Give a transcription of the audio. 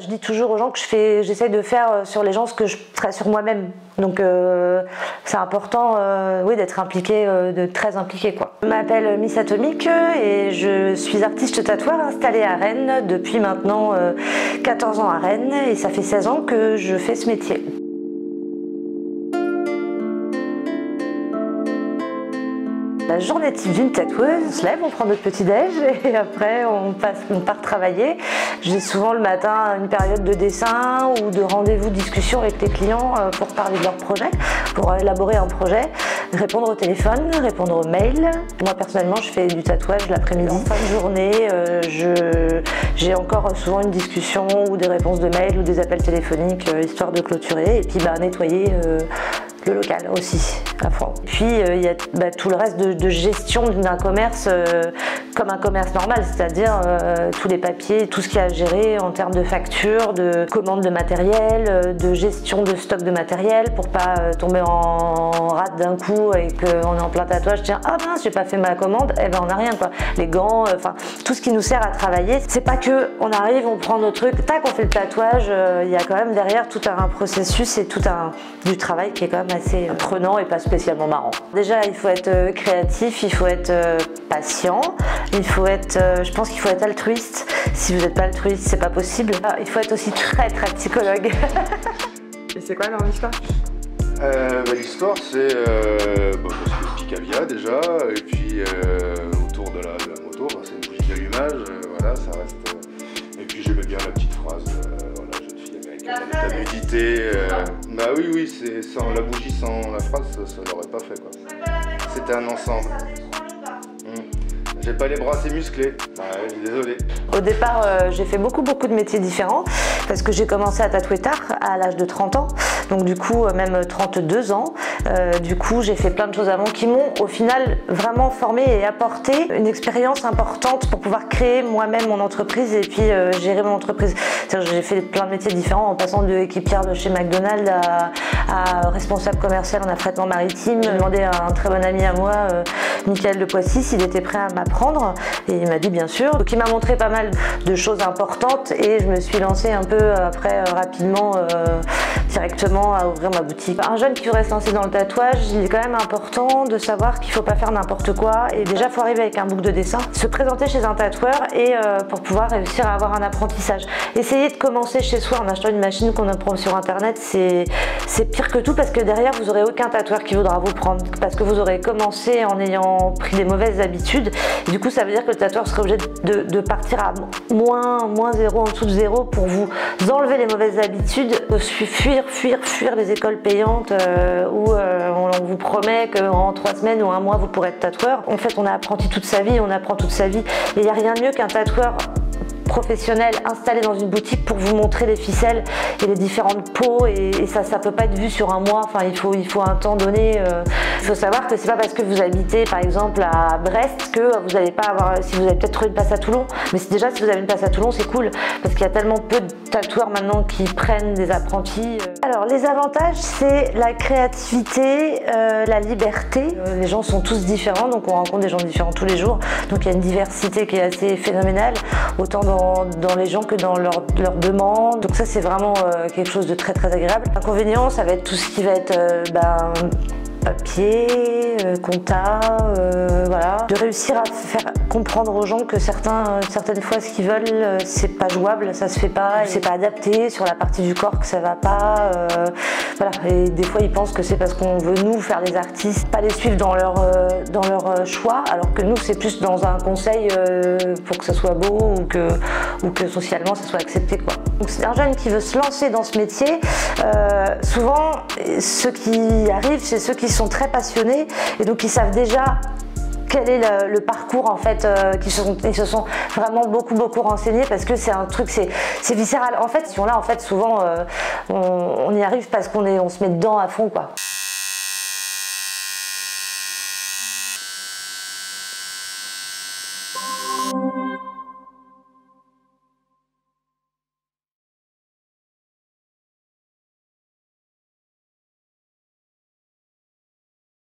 Je dis toujours aux gens que j'essaye de faire sur les gens ce que je ferais sur moi-même. Donc c'est important oui, d'être impliqué, de très impliqué quoi. Je m'appelle Miss Atomique et je suis artiste tatoueur installée à Rennes depuis maintenant 14 ans à Rennes et ça fait 16 ans que je fais ce métier. La journée type d'une tatoueuse, on se lève, on prend notre petit-déj et après on part travailler. J'ai souvent le matin une période de dessin ou de rendez-vous discussion avec les clients pour parler de leur projet, pour élaborer un projet, répondre au téléphone, répondre aux mails. Moi personnellement je fais du tatouage l'après-midi. En fin de journée, j'ai encore souvent une discussion ou des réponses de mails ou des appels téléphoniques histoire de clôturer et puis nettoyer le local aussi à fond. Puis il y a tout le reste de gestion d'un commerce comme un commerce normal, c'est-à-dire tous les papiers, tout ce qu'il y a à gérer en termes de factures, de commandes de matériel, de gestion de stock de matériel pour pas tomber en rate d'un coup et qu'on est en plein tatouage, tiens ah mince j'ai pas fait ma commande, eh ben on n'a rien quoi. Les gants, enfin tout ce qui nous sert à travailler, c'est pas que on arrive, on prend nos trucs, tac on fait le tatouage, il y a quand même derrière tout un processus et du travail qui est quand même assez prenant et pas spécialement marrant. Déjà il faut être créatif, il faut être patient, il faut être, je pense qu'il faut être altruiste. Si vous n'êtes pas altruiste, c'est pas possible. Il faut être aussi très psychologue. Et c'est quoi leur histoire? L'histoire c'est Picavia déjà, et puis autour de la moto, c'est une bougie d'allumage, voilà ça reste. Et puis j'aimais bien la petite phrase, voilà, jeune fille américaine, ta nudité. Bah oui, c'est sans la bougie, sans la phrase, ça l'aurait pas fait quoi. C'était un ensemble. J'ai pas les bras assez musclés, désolé. Au départ, j'ai fait beaucoup de métiers différents parce que j'ai commencé à tatouer tard, à l'âge de 30 ans. Donc du coup, même 32 ans. Du coup, j'ai fait plein de choses avant qui m'ont au final vraiment formé et apporté une expérience importante pour pouvoir créer moi-même mon entreprise et puis gérer mon entreprise. J'ai fait plein de métiers différents en passant de équipière de chez McDonald's à responsable commercial en affrètement maritime. J'ai demandé à un très bon ami à moi, Michael de Poissy, s'il était prêt à m'apprendre et il m'a dit bien sûr. Donc il m'a montré pas mal de choses importantes et je me suis lancée un peu après rapidement directement à ouvrir ma boutique. Un jeune qui voudrait se lancer dans le tatouage, il est quand même important de savoir qu'il ne faut pas faire n'importe quoi et déjà il faut arriver avec un book de dessin, se présenter chez un tatoueur et pour pouvoir réussir à avoir un apprentissage. Essayez de commencer chez soi en achetant une machine qu'on apprend sur internet, c'est pire que tout parce que derrière vous n'aurez aucun tatoueur qui voudra vous prendre parce que vous aurez commencé en ayant pris des mauvaises habitudes et du coup ça veut dire que le tatoueur sera obligé de partir à moins 0, en dessous de 0 pour vous enlever les mauvaises habitudes, fuir les écoles payantes où on vous promet qu'en 3 semaines ou 1 mois vous pourrez être tatoueur. En fait on a appris toute sa vie, on apprend toute sa vie et il n'y a rien de mieux qu'un tatoueur professionnel installé dans une boutique pour vous montrer les ficelles et les différentes peaux et ça peut pas être vu sur un mois, enfin il faut un temps donné. Il faut savoir que c'est pas parce que vous habitez par exemple à Brest que vous n'allez pas avoir, si vous avez peut-être trouvé une place à Toulon, mais déjà si vous avez une place à Toulon c'est cool parce qu'il y a tellement peu de tatoueurs maintenant qui prennent des apprentis. Alors les avantages c'est la créativité, la liberté. Les gens sont tous différents donc on rencontre des gens différents tous les jours donc il y a une diversité qui est assez phénoménale autant dans les gens que dans leurs demandes. Donc ça c'est vraiment quelque chose de très agréable. L'inconvénient ça va être tout ce qui va être papier, compta, voilà. De réussir à faire comprendre aux gens que certaines fois ce qu'ils veulent c'est pas jouable, ça se fait pas, c'est pas adapté sur la partie du corps que ça va pas, voilà. Et des fois ils pensent que c'est parce qu'on veut nous faire des artistes, pas les suivre dans leur choix, alors que nous c'est plus dans un conseil pour que ça soit beau ou que socialement ça soit accepté quoi. Donc c'est un jeune qui veut se lancer dans ce métier, souvent ceux qui arrivent c'est ceux qui sont très passionnés et donc ils savent déjà quel est le parcours en fait, ils se sont vraiment beaucoup renseignés parce que c'est un truc, c'est viscéral. En fait, là en fait souvent on y arrive parce qu'on se met dedans à fond quoi.